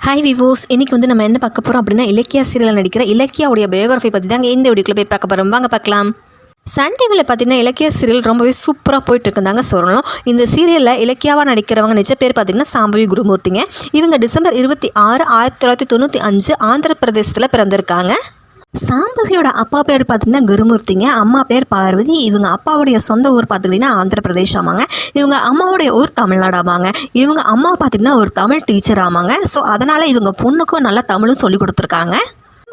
Hi விவோஸ், இன்றைக்கி நம்ம என்ன பார்க்க போகிறோம் அப்படின்னா இலக்கியா சீரியல் நடிக்கிற இலக்கியாவுடைய பயோகிராஃபி பற்றி தாங்க இந்த வீடியோக்குள்ளே போய் பார்க்க போகிறோம். வாங்க பார்க்கலாம். சன் டிவியில் பார்த்தீங்கன்னா இலக்கியா சீரியல் ரொம்பவே சூப்பராக போயிட்டுருக்குதாங்க சொல்லணும். இந்த சீரியலில் இலக்கியாவாக நடிக்கிறவங்க நிஜ பேர் பார்த்திங்கன்னா சாம்பவி குருமூர்த்திங்க. இவங்க டிசம்பர் 26, 1995 ஆந்திர பிரதேசத்தில் பிறந்திருக்காங்க. சாம்பவியோட அப்பா பேர் பார்த்திங்கன்னா குருமூர்த்திங்க, அம்மா பேர் பார்வதி. இவங்க அப்பாவுடைய சொந்த ஊர் பார்த்துக்கிட்டிங்கன்னா ஆந்திர பிரதேசமாங்க. இவங்க அம்மாவுடைய ஊர் தமிழ்நாடாமாங்க. இவங்க அம்மா பார்த்திங்கன்னா ஒரு தமிழ் டீச்சர் ஆமாங்க. ஸோ அதனால் இவங்க பொண்ணுக்கும் நல்லா தமிழும் சொல்லி கொடுத்துருக்காங்க.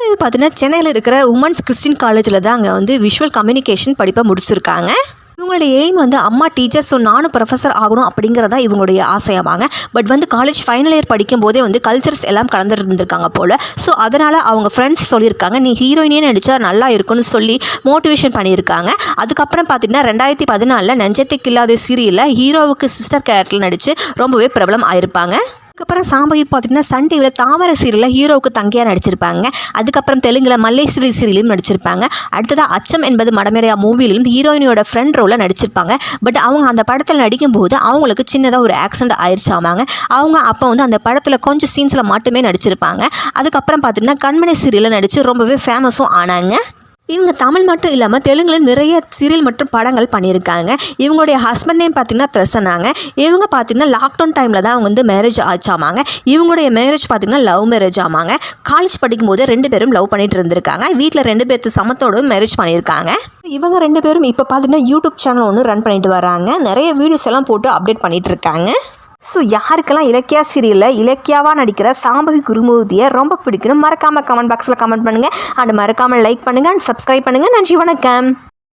இது பார்த்தீங்கன்னா சென்னையில் இருக்கிற உமன்ஸ் கிறிஸ்டின் காலேஜில் தான் அங்கே விஷுவல் கம்யூனிகேஷன் படிப்பை முடிச்சிருக்காங்க. இவங்களுடைய எய்ம் அம்மா டீச்சர், ஸோ நானும் ப்ரொஃபஸர் ஆகணும் அப்படிங்கிறதா இவங்களுடைய ஆசையாவாங்க. பட் காலேஜ் ஃபைனல் இயர் படிக்கும் போதே கல்ச்சர்ஸ் எல்லாம் கலந்துருந்துருக்காங்க போல். ஸோ அதனால் அவங்க ஃப்ரெண்ட்ஸ் சொல்லியிருக்காங்க, நீ ஹீரோயினே நடித்தா நல்லா இருக்குன்னு சொல்லி மோட்டிவேஷன் பண்ணியிருக்காங்க. அதுக்கப்புறம் பார்த்தீங்கன்னா 2014 நெஞ்சத்துக்கு இல்லாத சீரியலில் ஹீரோவுக்கு சிஸ்டர் கேரக்டரில் நடித்து ரொம்பவே பிரபலம் ஆயிருப்பாங்க. அதுக்கப்புறம் சாம்பவி பார்த்திங்கன்னா சன் டிவியில் தாமரை சீரியலில் ஹீரோவுக்கு தங்கையாக நடிச்சிருப்பாங்க. அதுக்கப்புறம் தெலுங்கில் மல்லேஸ்வரி சீரியலையும் நடிச்சிருப்பாங்க. அடுத்ததாக அச்சம் என்பது மடமேடையா மூவிலையும் ஹீரோயினியோட ஃப்ரெண்ட் ரோலில் நடிச்சிருப்பாங்க. பட் அவங்க அந்த படத்தில் நடிக்கும்போது அவங்களுக்கு சின்னதாக ஒரு ஆக்சிடென்ட் ஆயிடுச்சாமாங்க. அவங்க அப்போ அந்த படத்தில் கொஞ்சம் சீன்ஸில் மட்டுமே நடிச்சிருப்பாங்க. அதுக்கப்புறம் பார்த்திங்கன்னா கண்மணி சீரியலில் நடித்து ரொம்பவே ஃபேமஸும் ஆனாங்க. இவங்க தமிழ் மட்டும் இல்லாமல் தெலுங்குல நிறைய சீரியல் மற்றும் படங்கள் பண்ணியிருக்காங்க. இவங்களுடைய ஹஸ்பண்ட் நேம் பார்த்திங்கன்னா பிரசன்னாங்க. இவங்க பார்த்திங்கன்னா லாக்டவுன் டைமில் தான் அவங்க மேரேஜ் ஆச்சாமாங்க. இவங்களுடைய மேரேஜ் பார்த்திங்கன்னா லவ் மேரேஜ் ஆமாங்க. காலேஜ் படிக்கும்போது 2 பேரும் லவ் பண்ணிட்டு இருந்திருக்காங்க. வீட்டில் 2 பேர்த்து சமத்தோடு மேரேஜ் பண்ணியிருக்காங்க. இவங்க 2 பேரும் இப்போ பார்த்திங்கன்னா யூடியூப் சேனல் ஒன்று ரன் பண்ணிட்டு வராங்க. நிறைய வீடியோஸ் எல்லாம் போட்டு அப்டேட் பண்ணிட்டு இருக்காங்க. ஸோ யாருக்கெல்லாம் இலக்கியா சீரியலில் இலக்கியாவாக நடிக்கிற சாம்பவி குருமூர்த்தியை ரொம்ப பிடிக்கணும், மறக்காமல் கமெண்ட் பாக்ஸில் கமெண்ட் பண்ணுங்கள். அண்ட் மறக்காமல் லைக் பண்ணுங்கள் அண்ட் சப்ஸ்கிரைப் பண்ணுங்கள். நன்றி, வணக்கம்.